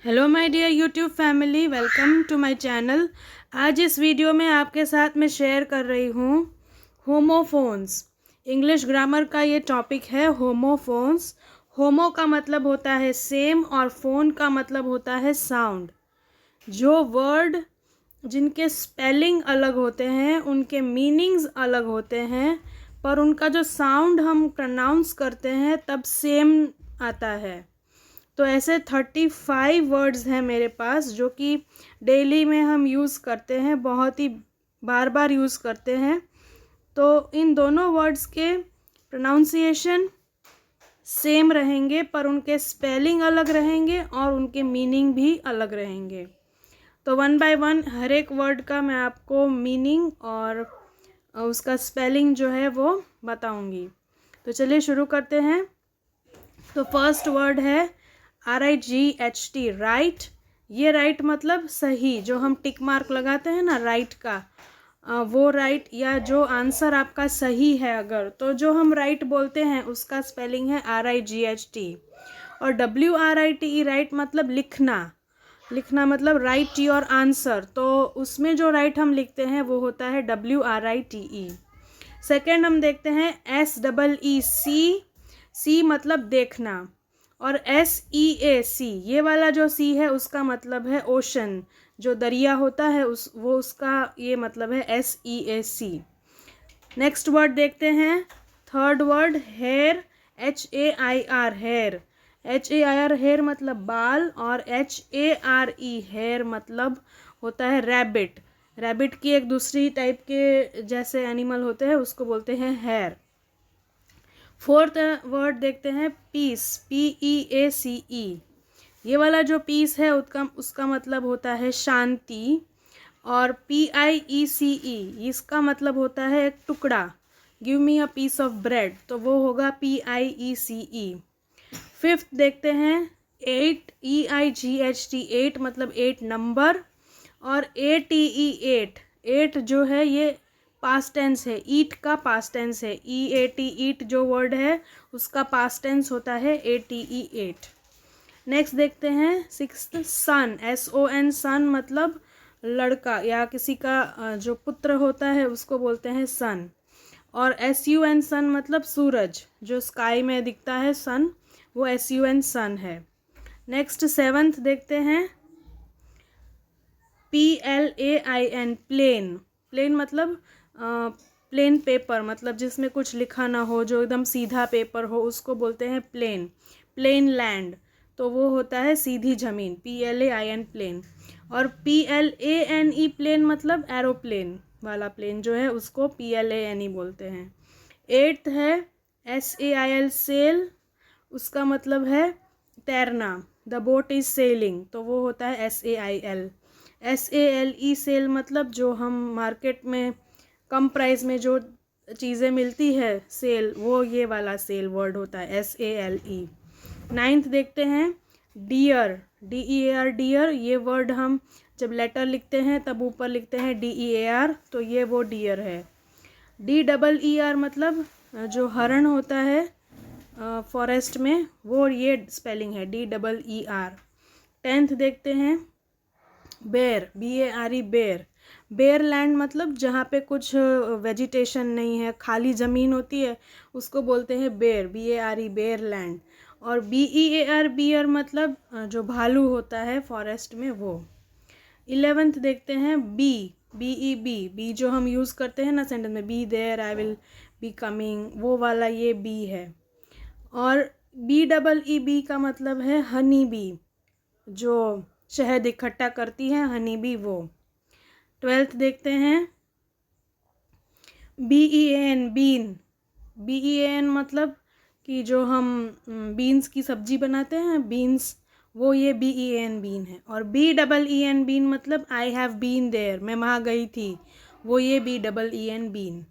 Hello my dear YouTube family, welcome to my channel. आज इस video में आपके साथ मैं शेयर कर रही हूँ होमोफोन्स। इंग्लिश ग्रामर का ये टॉपिक है होमोफोन्स। होमो का मतलब होता है सेम और फोन का मतलब होता है साउंड। जो वर्ड जिनके स्पेलिंग अलग होते हैं उनके मीनिंग्स अलग होते हैं, पर उनका जो साउंड हम प्रोनाउंस करते हैं तब सेम आता है। तो ऐसे 35 वर्ड्स हैं मेरे पास जो कि डेली में हम यूज़ करते हैं, बहुत ही बार बार यूज़ करते हैं। तो इन दोनों वर्ड्स के प्रोनाउंसिएशन सेम रहेंगे, पर उनके स्पेलिंग अलग रहेंगे और उनके मीनिंग भी अलग रहेंगे। तो वन बाय वन हर एक वर्ड का मैं आपको मीनिंग और उसका स्पेलिंग जो है वो बताऊंगी। तो चलिए शुरू करते हैं। तो फर्स्ट वर्ड है RIGHT, राइट। ये राइट मतलब सही, जो हम टिक मार्क लगाते हैं ना राइट का, वो राइट, या जो आंसर आपका सही है अगर, तो जो हम राइट बोलते हैं उसका स्पेलिंग है RIGHT। और WRITE, राइट मतलब लिखना। लिखना मतलब राइट योर आंसर, तो उसमें जो राइट हम लिखते हैं वो होता है WRITE। सेकेंड हम देखते हैं SEEC। सी मतलब देखना। और SEAC, ये वाला जो सी है उसका मतलब है ओशन, जो दरिया होता है वो उसका ये मतलब है SEAC। नेक्स्ट वर्ड देखते हैं, third word hair, HAIR, hair. HAIR hair मतलब बाल, और HARE हेयर मतलब होता है रैबिट। रैबिट की एक दूसरी टाइप के जैसे एनिमल होते हैं उसको बोलते हैं हेयर। फोर्थ वर्ड देखते हैं पीस, PEACE। ये वाला जो पीस है उसका मतलब होता है शांति। और PIECE, इसका मतलब होता है एक टुकड़ा, give me a piece of bread, तो वो होगा PIECE। फिफ्थ देखते हैं 8, EIGHT, 8 मतलब 8 नंबर। और ATE, 8 जो है ये पास्ट टेंस है, ईट का पास्ट टेंस है। EAT, ईट जो वर्ड है उसका पास्ट टेंस होता है ATE, 8। नेक्स्ट देखते हैं सिक्स्थ सन, SON, सन मतलब लड़का या किसी का जो पुत्र होता है उसको बोलते हैं सन। और SUN, सन मतलब सूरज, जो स्काई में दिखता है सन, वो SUN, सन है। नेक्स्ट सेवंथ देखते हैं PLAIN, प्लेन। प्लेन मतलब प्लेन पेपर, मतलब जिसमें कुछ लिखा ना हो, जो एकदम सीधा पेपर हो, उसको बोलते हैं प्लेन। प्लेन लैंड, तो वो होता है सीधी ज़मीन, PLAIN, प्लेन। और PLANE, प्लेन मतलब एरोप्लेन वाला प्लेन जो है उसको PLANE बोलते हैं। एट्थ है SAIL, सेल, उसका मतलब है तैरना, द बोट इज सेलिंग, तो वो होता है SAIL। SALE, सेल मतलब जो हम मार्केट में कम प्राइस में जो चीज़ें मिलती है, सेल, वो ये वाला सेल वर्ड होता है SALE। नाइन्थ देखते हैं डियर, DEAR, डियर। ये वर्ड हम जब लेटर लिखते हैं तब ऊपर लिखते हैं DEAR, तो ये वो डियर है। DEER मतलब जो हरण होता है फॉरेस्ट में, वो ये स्पेलिंग है DEER। टेंथ देखते हैं बेर, BARE, बेर। बेर लैंड मतलब जहाँ पे कुछ वेजिटेशन नहीं है, खाली ज़मीन होती है, उसको बोलते हैं बेर, BARE, बेर लैंड। और BEAR, बियर मतलब जो भालू होता है फॉरेस्ट में, वो। 11th देखते हैं बी जो हम यूज़ करते हैं ना सेंटेंस में, be there, I will be coming, वो वाला ये बी है। और BEE का मतलब है हनी बी, जो शहद इकट्ठा करती है, हनी बी, वो। 12th देखते हैं BEAN, बीन। BEAN मतलब कि जो हम बीन्स की सब्जी बनाते हैं, बीन्स, वो ये BEAN, बीन है। और BEEN, बीन मतलब आई हैव बीन देयर, मैं वहाँ गई थी, वो ये BEEN, बीन।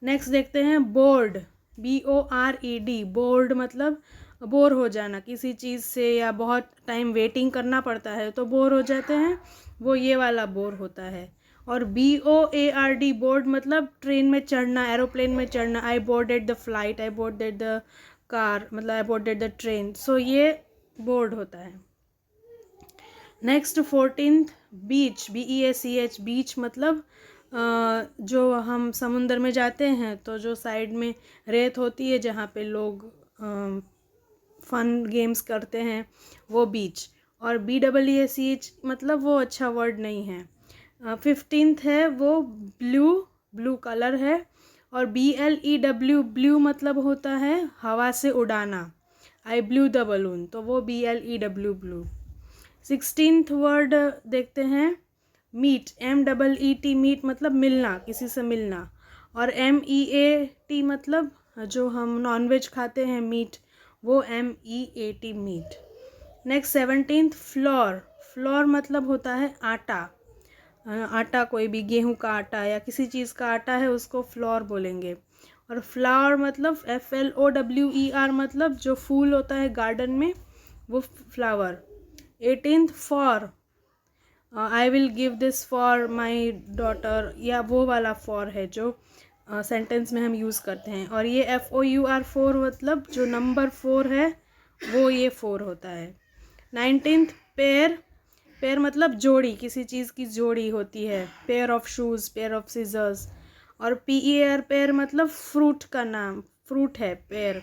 नेक्स्ट देखते हैं बोर्ड, BORED, बोर्ड मतलब बोर हो जाना किसी चीज़ से, या बहुत टाइम वेटिंग करना पड़ता है तो बोर हो जाते हैं, वो ये वाला बोर होता है। और BOARD, बोर्ड मतलब ट्रेन में चढ़ना, एरोप्लेन में चढ़ना, I boarded the flight, I boarded the car, मतलब I boarded the train, so ये बोर्ड होता है। नेक्स्ट 14th बीच, BEACH, बीच मतलब जो हम समुंदर में जाते हैं तो जो साइड में रेत होती है जहाँ पे लोग फन गेम्स करते हैं वो बीच। और BEACH मतलब वो अच्छा वर्ड नहीं है। 15th है वो ब्लू, ब्लू कलर है। और BLEW, ब्लू मतलब होता है हवा से उड़ाना, आई ब्लू द बलून, तो वो BLEW, ब्लू। 16th वर्ड देखते हैं मीट, MEET, मीट मतलब मिलना, किसी से मिलना। और MEAT मतलब जो हम नॉनवेज खाते हैं मीट, वो MEAT, meat. Next 17th floor, floor मतलब होता है आटा, आटा कोई भी गेहूं का आटा या किसी चीज़ का आटा है उसको फ्लोर बोलेंगे। और फ्लावर मतलब FLOWER मतलब जो फूल होता है गार्डन में वो flower. 18th for, I will give this for my daughter, या वो वाला फॉर है जो सेंटेंस में हम यूज़ करते हैं। और ये FOUR 4 मतलब जो नंबर 4 है वो ये 4 होता है। 19th पेयर, पेयर मतलब जोड़ी, किसी चीज़ की जोड़ी होती है, pair of shoes, pair of scissors. और PEAR पेयर मतलब फ्रूट का नाम, फ्रूट है पेयर।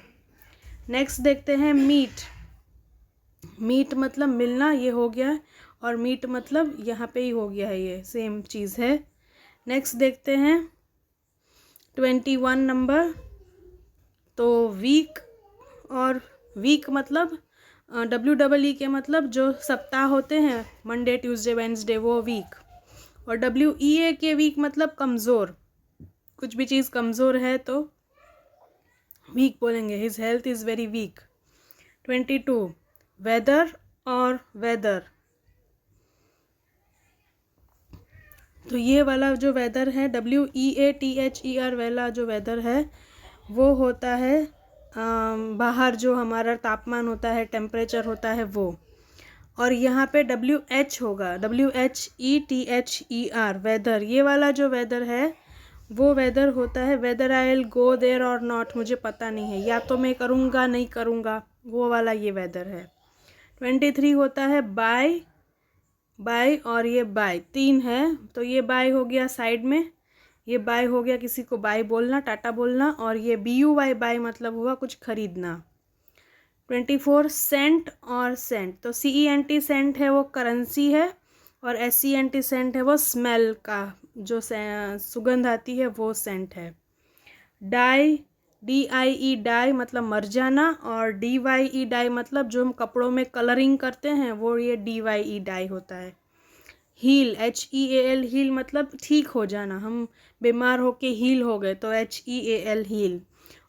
नेक्स्ट देखते हैं मीट, मीट मतलब मिलना, ये हो गया। और मीट मतलब यहाँ पे ही हो गया है, ये सेम चीज़ है। नेक्स्ट देखते हैं 21 नंबर, तो वीक। और वीक मतलब WEE के मतलब जो सप्ताह होते हैं, मंडे ट्यूसडे वेंसडे, वो वीक। और WEA के वीक मतलब कमज़ोर, कुछ भी चीज़ कमज़ोर है तो वीक बोलेंगे, his health is very weak. 22 weather और वेदर, तो ये वाला जो वेदर है WEATHER वाला जो वेदर है वो होता है बाहर जो हमारा तापमान होता है, टेम्परेचर होता है वो। और यहाँ पे WH होगा, WHETHER वेदर, ये वाला जो वेदर है वो वेदर होता है whether I will go there और नॉट, मुझे पता नहीं है, या तो मैं करूँगा नहीं करूँगा, वो वाला ये वेदर है। 23 होता है बाय, बाय और ये बाय, 3 है तो ये बाय हो गया साइड में, ये बाय हो गया किसी को बाय बोलना, टाटा बोलना। और ये BUY बाय मतलब हुआ कुछ खरीदना। 24 सेंट और सेंट, तो CENT सेंट है वो करेंसी है, और SCENT सेंट है वो स्मेल का जो सुगंध आती है वो सेंट है। डाई, DIE डाई मतलब मर जाना। और DYE डाई मतलब जो हम कपड़ों में कलरिंग करते हैं वो ये DYE डाई होता है। हील, HEAL हील मतलब ठीक हो जाना, हम बीमार होके हील हो गए तो HEAL हील।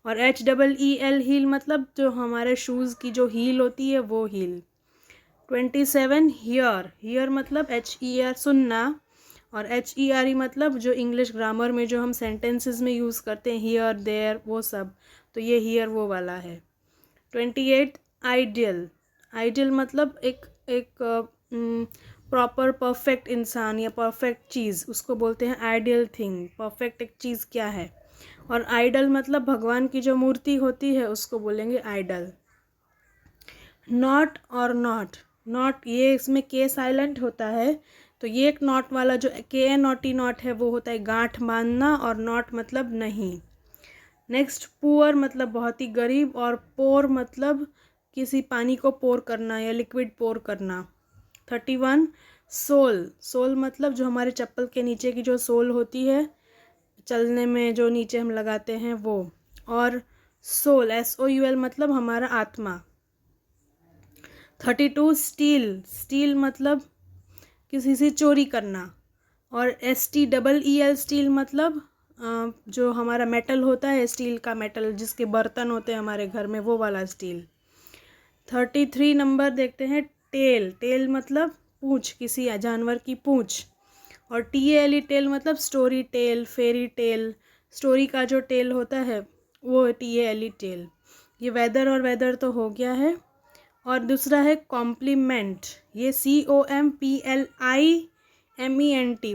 और HEEL हील मतलब जो हमारे शूज़ की जो हील होती है वो हील। 27 हियर, हियर मतलब HER सुनना। और HERE मतलब जो इंग्लिश ग्रामर में जो हम सेंटेंसेस में यूज़ करते हैं, हियर देयर वो सब, तो ये हियर वो वाला है। 28 आइडियल, आइडियल मतलब एक प्रॉपर परफेक्ट इंसान या परफेक्ट चीज़, उसको बोलते हैं आइडियल थिंग। परफेक्ट एक चीज़ क्या है। और आइडल मतलब भगवान की जो मूर्ति होती है उसको बोलेंगे आइडल। नॉट और नॉट, नॉट ये इसमें के साइलेंट होता है, तो ये एक नॉट वाला जो KNOT नॉट है वो होता है गांठ बांधना, और नॉट मतलब नहीं। नेक्स्ट पुअर मतलब बहुत ही गरीब। और पोर मतलब किसी पानी को पोर करना या लिक्विड पोर करना। 31 सोल, सोल मतलब जो हमारे चप्पल के नीचे की जो सोल होती है, चलने में जो नीचे हम लगाते हैं वो। और सोल SOUL मतलब हमारा आत्मा। 32 स्टील, स्टील मतलब किसी से चोरी करना। और STEEL स्टील मतलब जो हमारा मेटल होता है, स्टील का मेटल जिसके बर्तन होते हैं हमारे घर में, वो वाला स्टील। 33 नंबर देखते हैं टेल, टेल मतलब पूँछ, किसी जानवर की पूँछ। और TALE टेल मतलब story tale, fairy tale, story का जो टेल होता है वो TALE टेल। ये वेदर और वेदर तो हो गया है। और दूसरा है कॉम्प्लीमेंट, ये COMPLIMENT,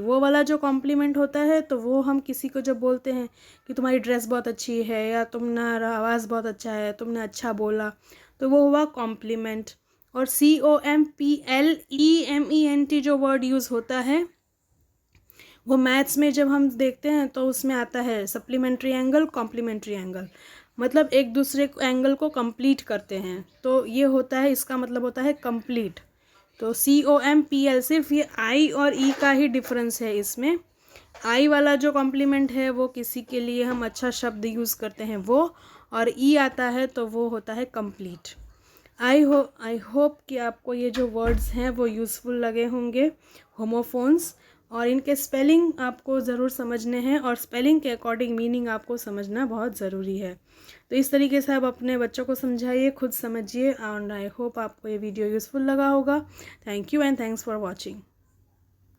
वो वाला जो कॉम्प्लीमेंट होता है तो वो हम किसी को जब बोलते हैं कि तुम्हारी ड्रेस बहुत अच्छी है, या तुम्हारा आवाज़ बहुत अच्छा है, तुमने अच्छा बोला, तो वो हुआ कॉम्प्लीमेंट। और COMPLEMENT जो वर्ड यूज़ होता है वो मैथ्स में जब हम देखते हैं तो उसमें आता है सप्लीमेंट्री एंगल, कॉम्प्लीमेंट्री एंगल, मतलब एक दूसरे एंगल को कंप्लीट करते हैं, तो ये होता है, इसका मतलब होता है कंप्लीट। तो COMPL, सिर्फ ये आई और ई का ही डिफरेंस है इसमें। आई वाला जो कॉम्प्लीमेंट है वो किसी के लिए हम अच्छा शब्द यूज़ करते हैं वो, और ई आता है तो वो होता है कंप्लीट। आई होप कि आपको ये जो वर्ड्स हैं वो यूज़फुल लगे होंगे, होमोफोन्स, और इनके स्पेलिंग आपको ज़रूर समझने हैं, और स्पेलिंग के अकॉर्डिंग मीनिंग आपको समझना बहुत ज़रूरी है। तो इस तरीके से आप अपने बच्चों को समझाइए, खुद समझिए, एंड आई होप आपको ये वीडियो यूज़फुल लगा होगा। Thank you and thanks for watching.